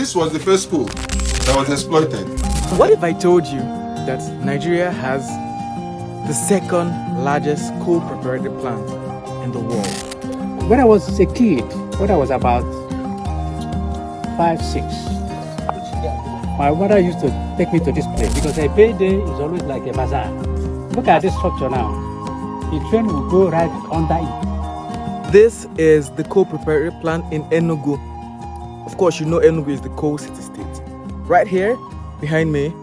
this was the first coal that was exploited. What if I told you that Nigeria has the second largest coal preparatory plant in the world? When I was a kid, when I was about 5, 6, my mother used to take me to this place because a payday is always like a bazaar. Look at this structure now. The train will go right under it. This is the coal preparatory plant in Enugu. Of course, you know Enugu is the coal city-state. Right here, behind me,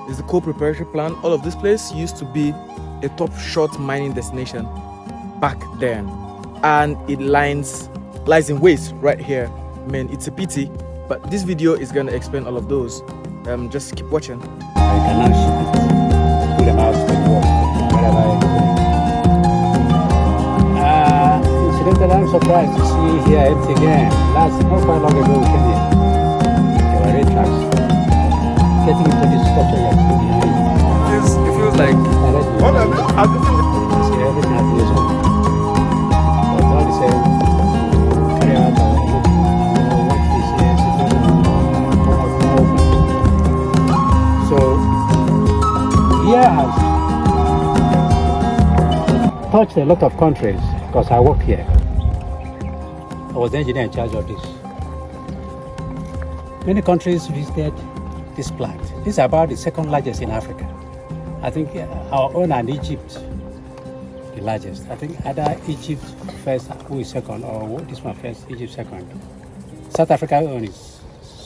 is the coal preparatory plant. All of this place used to be a top short mining destination back then. And it lies in waste right here. Man, it's a pity, but this video is going to explain all of those. Just keep watching. I cannot ship it. Put them out to the work, wherever I go. Incidentally, I'm surprised to see here empty again. Last, not quite long ago, we came here. There were red trucks. Getting into this structure here, still behind. It feels like... What are they? See, everything has its own. But all the same, carry out our look. What this situation So, here has touched a lot of countries because I work here. I was the engineer in charge of this. Many countries visited this plant. This is about the second largest in Africa. I think our own and Egypt, the largest. I think either Egypt first, who is second, or this one first, Egypt second. South Africa own is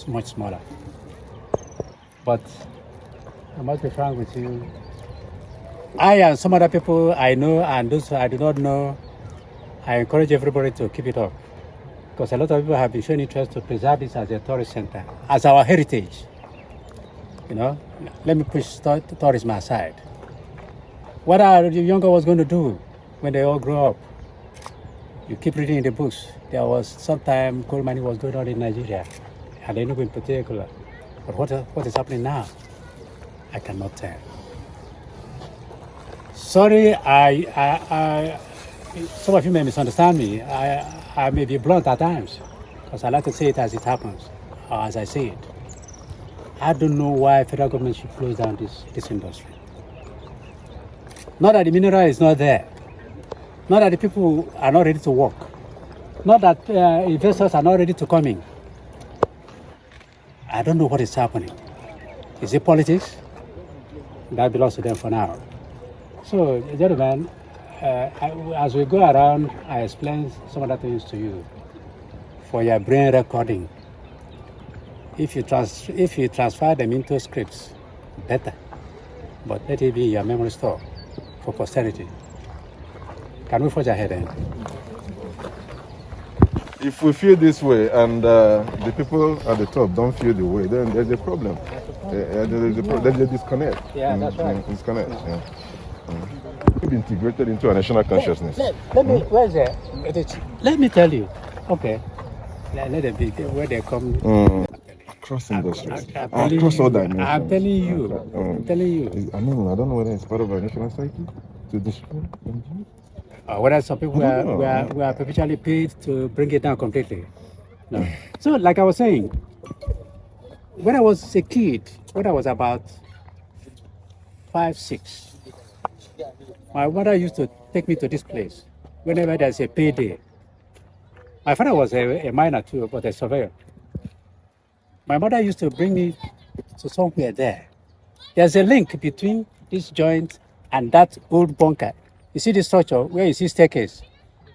much smaller. But I must be frank with you. I and some other people I know and those I do not know, I encourage everybody to keep it up. Because a lot of people have been showing interest to preserve this as a tourist center, as our heritage. You know, let me push tourism aside. What are the younger ones going to do when they all grow up? You keep reading in the books. There was sometime coal mining was going on in Nigeria, and Enugu in particular. But what is happening now? I cannot tell. Sorry, some of you may misunderstand me. I may be blunt at times, because I like to say it as it happens, or as I say it. I don't know why federal government should close down this industry. Not that the mineral is not there. Not that the people are not ready to work. Not that investors are not ready to come in. I don't know what is happening. Is it politics? That belongs to them for now. So, gentlemen, as we go around, I explain some other things to you for your brain recording. If you transfer them into scripts, better. But let it be your memory store for posterity. Can we forge ahead then? If we feel this way and the people at the top don't feel the way, then there's a problem. There's a disconnect. Yeah, that's right. Disconnect. Yeah. Be integrated into our national consciousness. Let me. Where's it? Let me tell you. Okay. Let them be where they come. Cross industries. Across all dimensions. I'm telling you. I'm telling you. I don't know whether it's part of our national psyche to destroy. Whether some people were perpetually paid to bring it down completely. No. So, like I was saying, when I was a kid, when I was about 5, 6, my mother used to take me to this place whenever there's a payday. My father was a miner too, but a surveyor. My mother used to bring me to somewhere there. There's a link between this joint and that old bunker. You see the structure where you see staircase?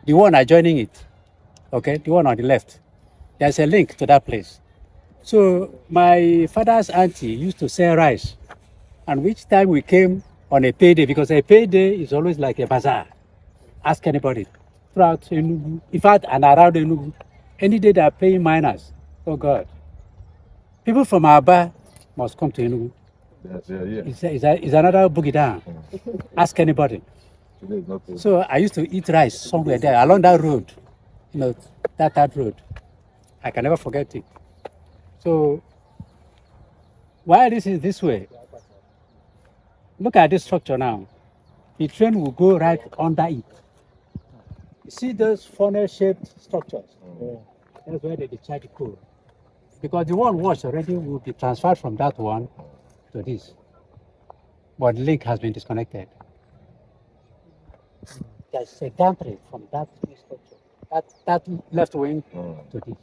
The one adjoining it, okay? The one on the left. There's a link to that place. So my father's auntie used to sell rice. And which time we came on a payday, because a payday is always like a bazaar. Ask anybody. Throughout Enugu, in fact, and around Enugu, any day they are paying miners, oh God. People from Aba must come to Enugu. It's another boogie down. Ask anybody. So I used to eat rice somewhere there, along that road, you know, that road. I can never forget it. So, while this is this way, look at this structure now. The train will go right under it. You see those funnel-shaped structures? That's where they discharge the coal. because the one washed already will be transferred from that one to this. But the link has been disconnected. There's a gantry from that structure, that left wing to this.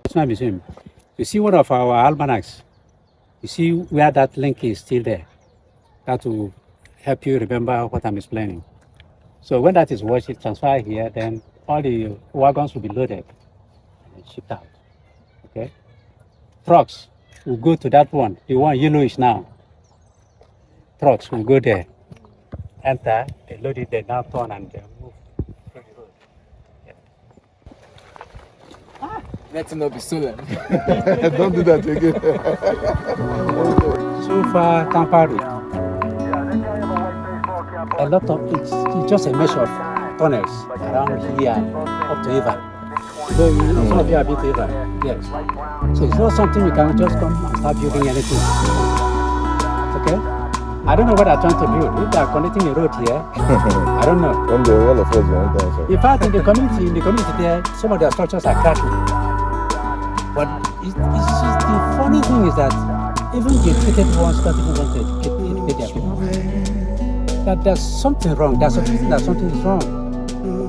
National Museum. You see one of our almanacs. You see where that link is still there. That will help you remember what I'm explaining. So when that is washed, it's transferred here, then all the wagons will be loaded and shipped out. Okay? Trucks will go to that one, the one yellowish now. Trucks will go there, enter, they load it, they now turn and they move through the road. Let it not be stolen. Don't do that again. So far, Tampa Road, a lot of it's just a measure of tunnels around here up to Eva. So some of you have been to Eva, yes. So it's not something you can just come and start building anything. Okay? I don't know what they're trying to build. If they are connecting a road here, I don't know. One day, all of us went down. In fact, in the community there, some of their structures are cracking. But it's just the funny thing is that even the educated ones don't even want to educate their people. That there's something wrong. There's a reason that something is wrong.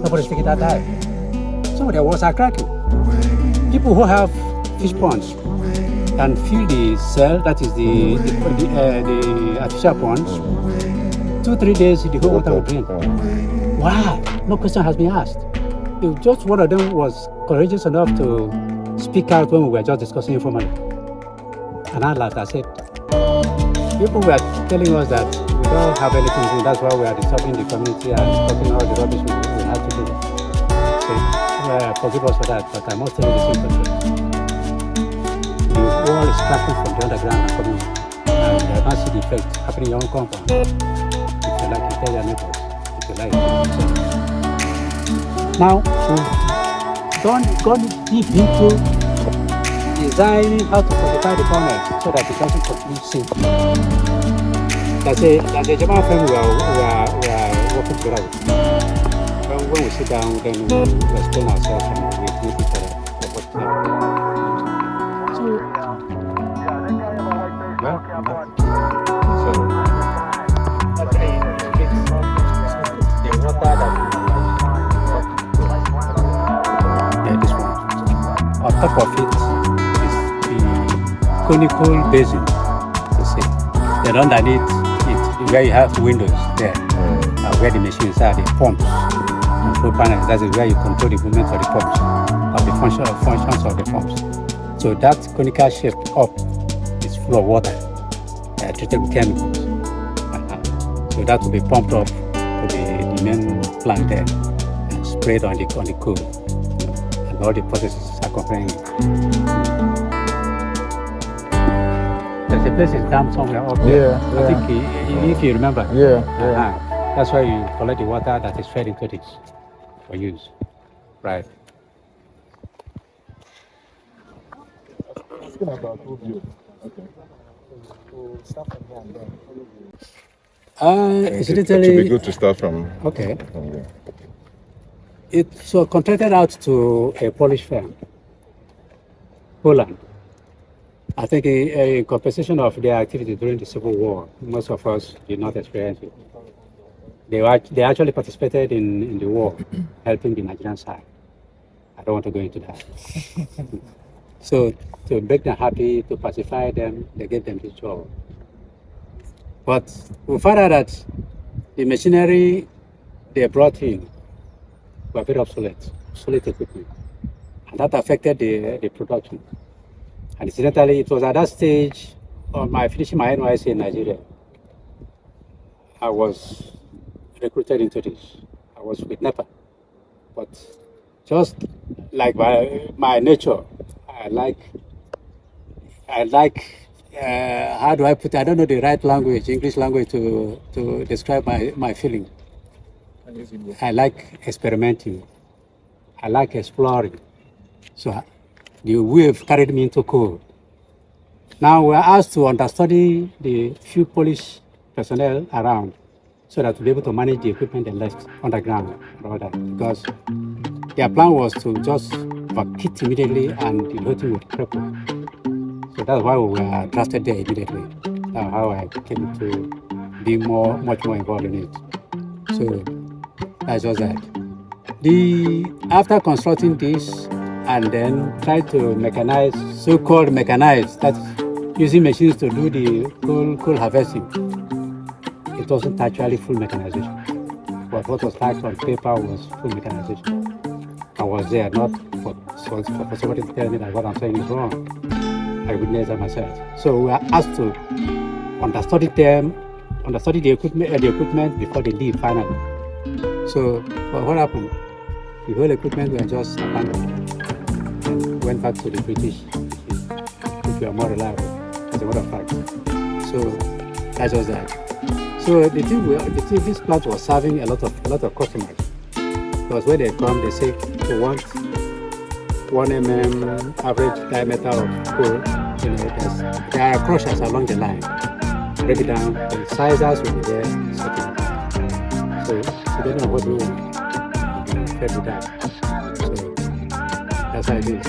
Nobody's taking that dive. Some of their walls are cracking. People who have fish ponds can fill the cell, that is the artificial ponds. 2-3 days, the whole water will drain. Why? No question has been asked. Just one of them was courageous enough to speak out when we were just discussing informally. And I laughed. I said, people were telling us that we don't have anything to do, that's why we are disturbing the community and discussing all the rubbish we have to do. So, forgive us for that, but I must tell you the simple truth. The wall is cracking from the underground and coming, and you might see the effect happening in your own compound. If you like, you tell your neighbors. If you like, so. Now, don't go deep into designing how to fortify the corners so that it doesn't completely sink. There's a German friend we are working together with. When we sit down, then we explain ourselves and we meet each other. So, the water that this one. On top of it is the conical basin. You see, then underneath it, where you have windows there, where the machines are, the pumps, control panels. That is where you control the movement of the pumps, of the functions of the pumps. So that conical shape up is full of water, treated with chemicals. So that will be pumped up to the main plant there and sprayed on the coal. All the processes accompanying it. There's a place in town somewhere up there. I think if you remember. That's where you collect the water that is fed into this for use. Right. Asking about Obio. Okay. So start from here and then. It's It would literally be good to start from. okay. From there. It's contracted out to a Polish firm, Poland. I think in compensation of their activity during the Civil War, most of us did not experience it. They actually participated in the war, helping the Nigerian side. I don't want to go into that. So to make them happy, to pacify them, they gave them this job. But we found out that the machinery they brought in were very obsolete equipment. And that affected the production. And incidentally, it was at that stage of my finishing my NYC in Nigeria, I was recruited into this. I was with NEPA. But just like my nature, I like, how do I put it? I don't know the right language, English language to describe my feeling. I like experimenting. I like exploring. So the wave carried me into coal. Now we're asked to understudy the few Polish personnel around so that we'll be able to manage the equipment they left underground and all that. Because their plan was to just vacate immediately and the whole thing would cripple. So that's why we were drafted there immediately. That's how I came to be much more involved in it. So that's just that. After constructing this and then try to mechanize, so-called mechanize, that's using machines to do the coal harvesting. It wasn't actually full mechanization. But what was typed on paper was full mechanization. I was there, not for somebody to tell me that what I'm saying is wrong. I witnessed that myself. So we are asked to understudy the equipment before they leave finally. So what happened? The whole equipment were just abandoned and went back to the British, which were more reliable, as a matter of fact. So that was that. So this plant was serving a lot of customers. Because when they come, they say they want 1 mm average diameter of coal. There are crushers along the line. Break it down, the sizers will be there. So we don't know what we will fed with that. So that's how it is.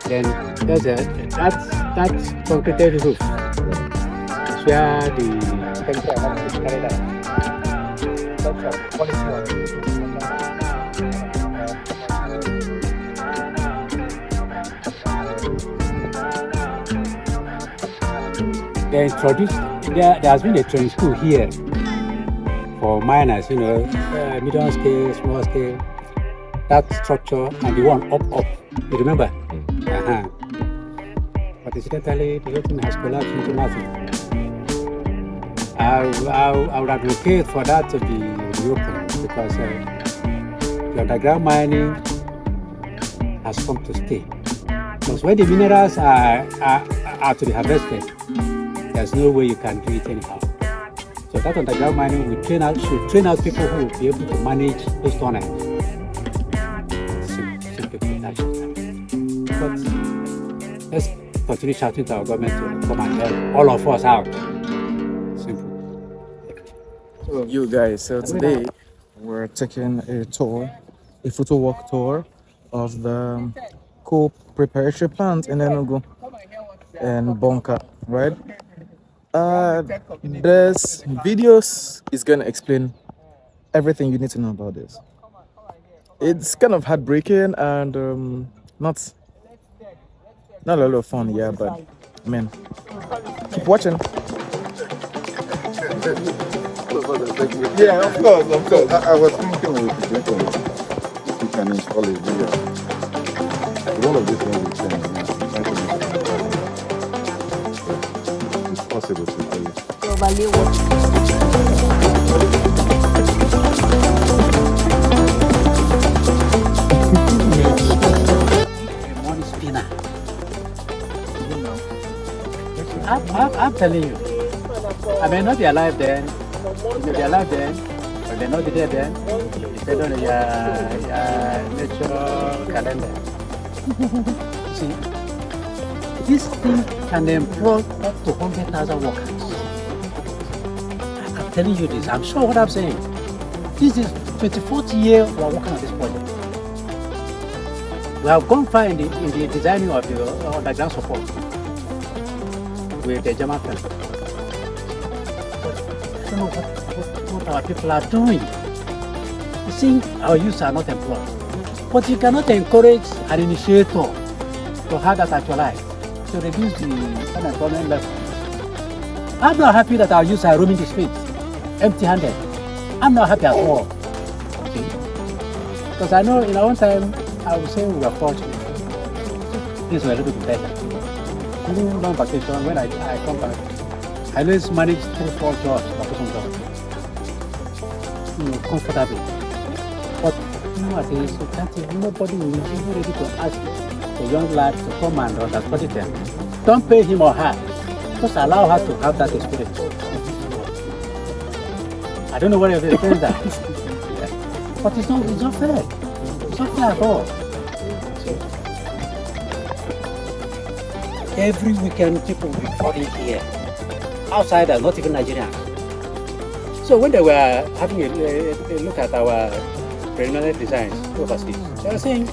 Then there's that concreted roof. That's where the chemical analysis is carried out. That's the quality of the they introduced, there has been a training school here for miners, medium scale, small scale, that structure, and the one up. You remember? But incidentally, the whole thing has collapsed into nothing. I would advocate for that to be reopened because the underground mining has come to stay. Because when the minerals are to be harvested, there's no way you can do it anyhow. So that underground mining should train out people who will be able to manage those tunnels. Simply that. But let's continue shouting to our government to come and help all of us out. Simple. So you guys, so today we're taking a Photowalk tour of the Coal Preparatory plant in Enugu and Bonka, right? This videos is gonna explain everything you need to know about this. It's kind of heartbreaking and not a lot of fun, yeah, but I mean, keep watching. Yeah, of course. I was thinking we can install it here. All of this thing will change. It's possible to do it. Money spinner. I'm telling you, I may not be alive then. You may be alive then, but I may not be there then. Depending on your nature calendar. See, this thing can employ up to 100,000 workers. I'm telling you this, I'm sure what I'm saying. This is 24th year we are working on this project. We have gone far in the designing of the underground support with the German firm. I don't know what our people are doing. You see, our youth are not employed. But you cannot encourage an initiator to have that actualized, to reduce the unemployment level. I'm not happy that our youth are roaming the streets, empty-handed. I'm not happy at all. Okay? Because I know in our own time, I would say we were fortunate. Things were a little bit better. Even on vacation, when I come back, I always manage 3-4 jobs, vacation jobs. Comfortably. But nowadays, you can't even, nobody will be ready to ask a young lad to come and understudy them. Don't pay him or her. Just allow her to have that experience. I don't know whether you've experienced that. But it's not fair. It's not fair at all. Every weekend, people will be falling here. Outsiders, not even Nigerians. So when they were having a look at our preliminary designs overseas, They are saying,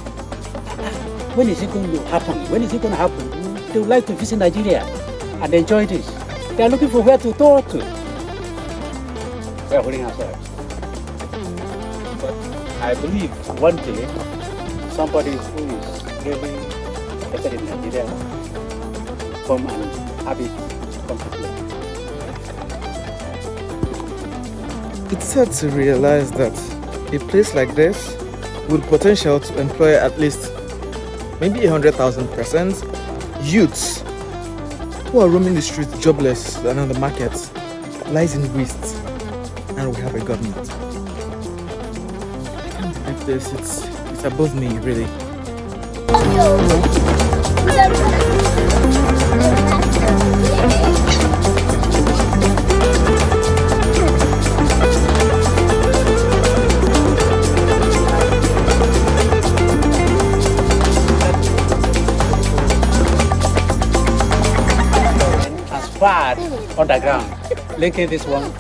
when is it going to happen? When is it going to happen? They would like to visit Nigeria and enjoy this. They are looking for where to tour to. We are holding ourselves. But I believe one day somebody who is really interested in Nigeria come and have it come to play. It's sad to realize that a place like this with potential to employ at least maybe 100,000 persons, youths who are roaming the streets jobless and on the market, lies in waste, and we have a government. I can't believe this. It's above me, really. Far underground, linking this one.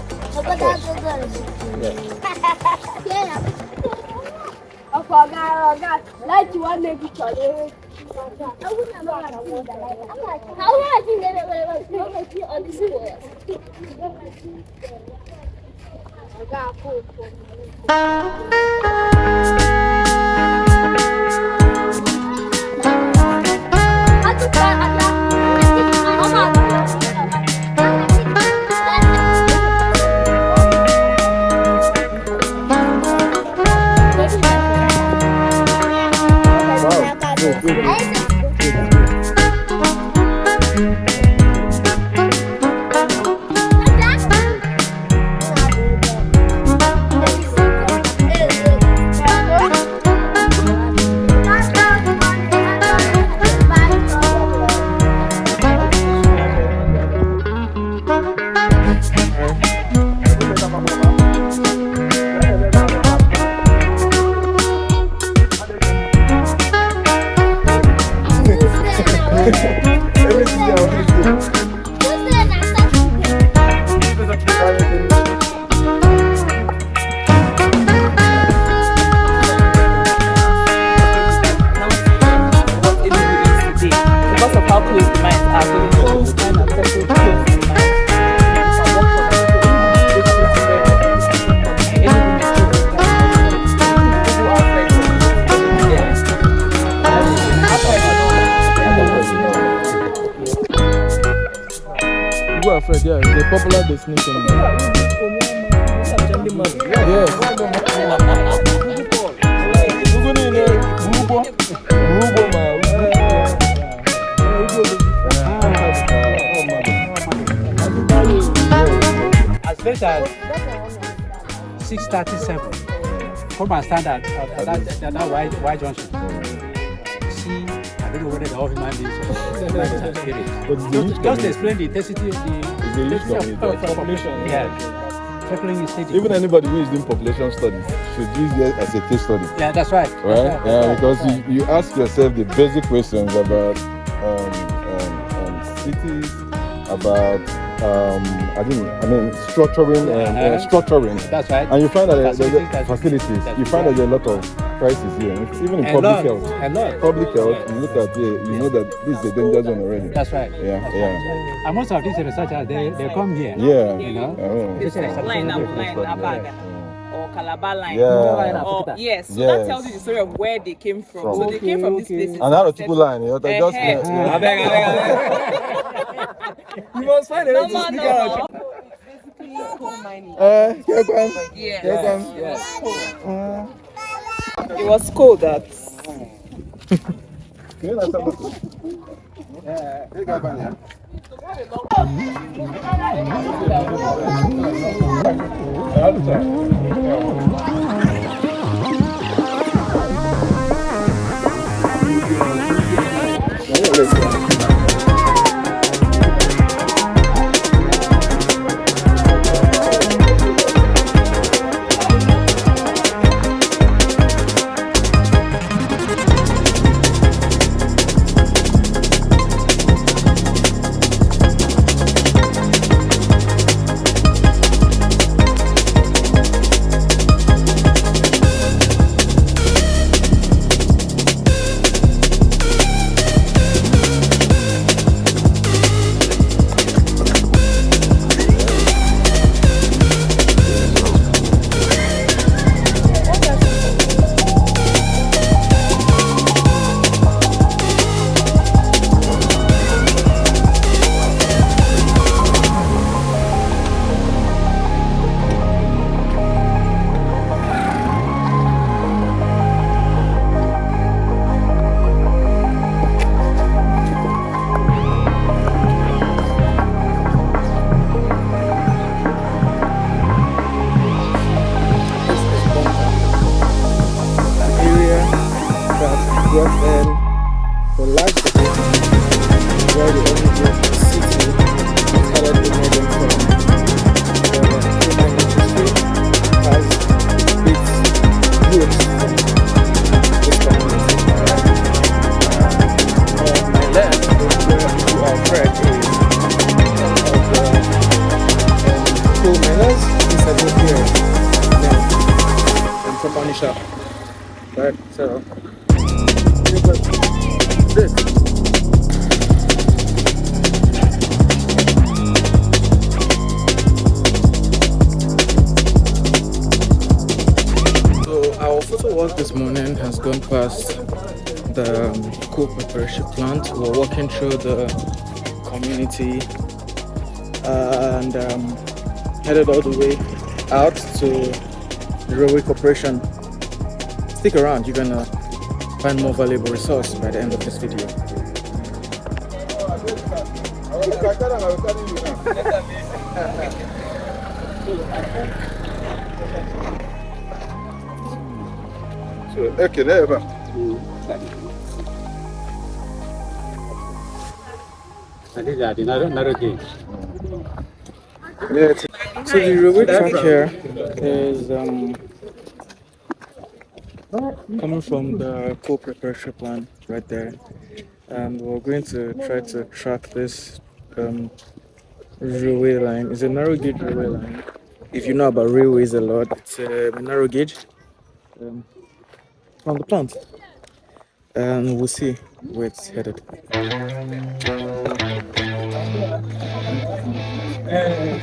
Fred, yeah, it's a popular destination. Yes. As late as 6:37, come and stand at that white junction. See, I don't know whether the whole human beings or spirits. Just explain the intensity of the population. Yeah. Even anybody who is doing population studies should use it as a case study. Yeah, that's right. Right? Because you ask yourself the basic questions about cities, about structuring. That's right. And you find that facilities. You find that there are a lot of crises here. Even in public health. Public health, you look at you know that this is a danger zone already. That's right. Yeah. And most of these researchers, they come here. Yeah. You know. This is line Abaga or Calabar line. Yeah. Yes. So that tells you the story of where they came from. So they came from these places. And how people line, you know, they just You must find a way to speak out. Basically, coal mining. Yes. It was coal that. shop. Right, so this. So our photo walk this morning has gone past the coal preparation plant. We're walking through the community and headed all the way out to the railway corporation. Stick around, you're gonna find more valuable resource by the end of this video. Okay, there. That is another gauge. So the railway track here is coming from the coal preparatory plant right there, and we're going to try to track this railway line. It's a narrow gauge railway line. If you know about railways a lot, it's a narrow gauge from the plant, and we'll see where it's headed.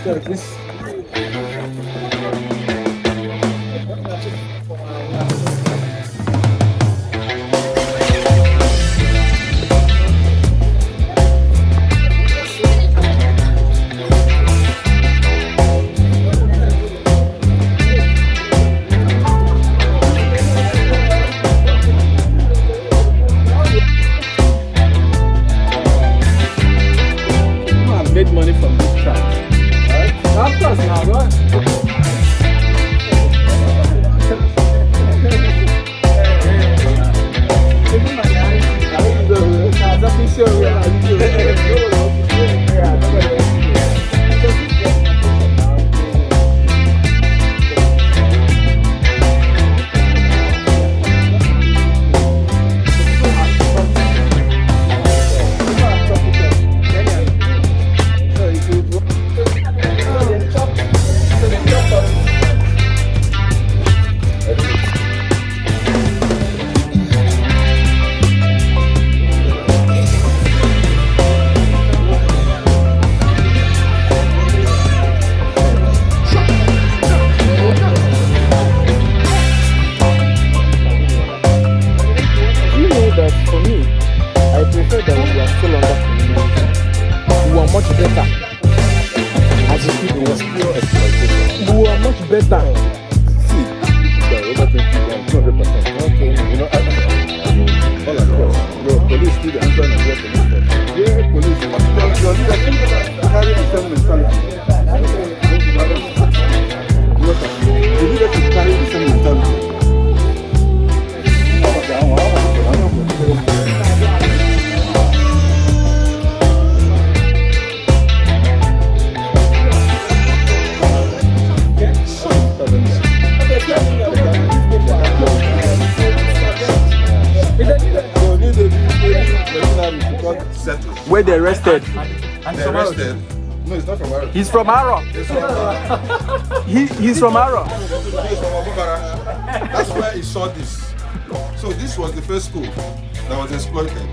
So this. Money from this track. Right? Of course now, right? Better. See, over 20, 200%. Okay. You know, all across. Your police do the answer and your police. Yeah, police. Your leadership carry the same mentality. The leadership carry the same mentality. Where they arrested? They arrested? No, it's not from Aro. He's from Aro. He's from Aro. That's where he saw this. So this was the first school that was exploited.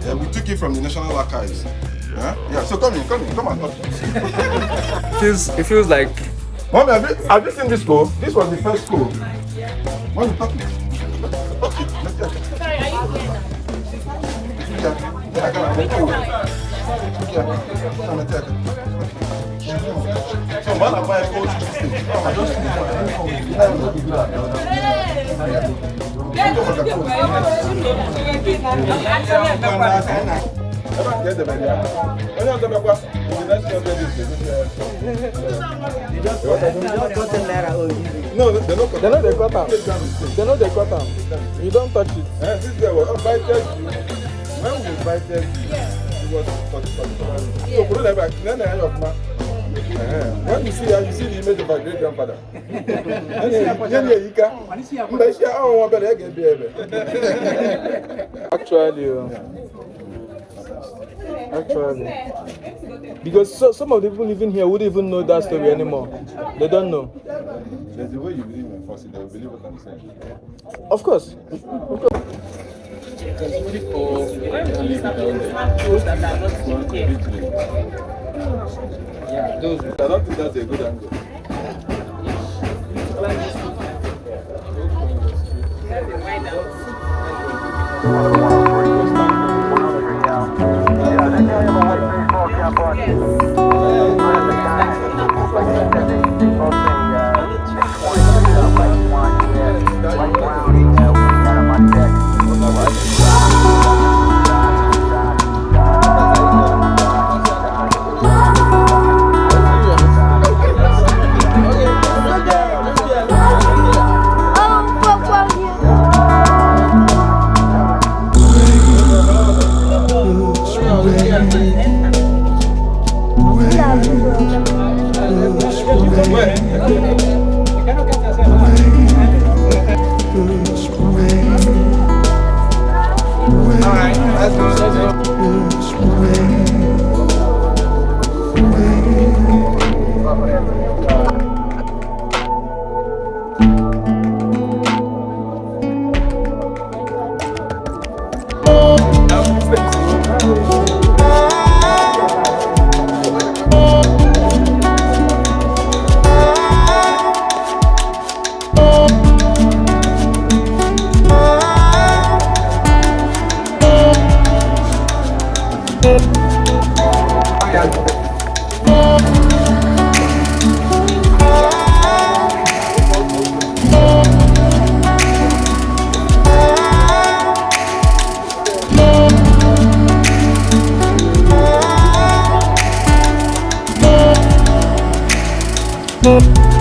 Yeah, we took it from the National Archives. Yeah. So come and touch it. It feels like. Mommy, have you seen this school? This was the first school. Why are you talking? Sorry, are you here now? So man, I buy a coach to stay. I just no, they know they cut them. You don't touch it. This guy was invited you. When we invited you, it was 40. So put it back. When you see her, you see the image of our great grandfather. Actually, because some of the people living here wouldn't even know that story anymore. They don't know. There's the way you believe in force, they will believe what I'm saying. Of course. Yeah, those. I don't think that's a good angle. Thank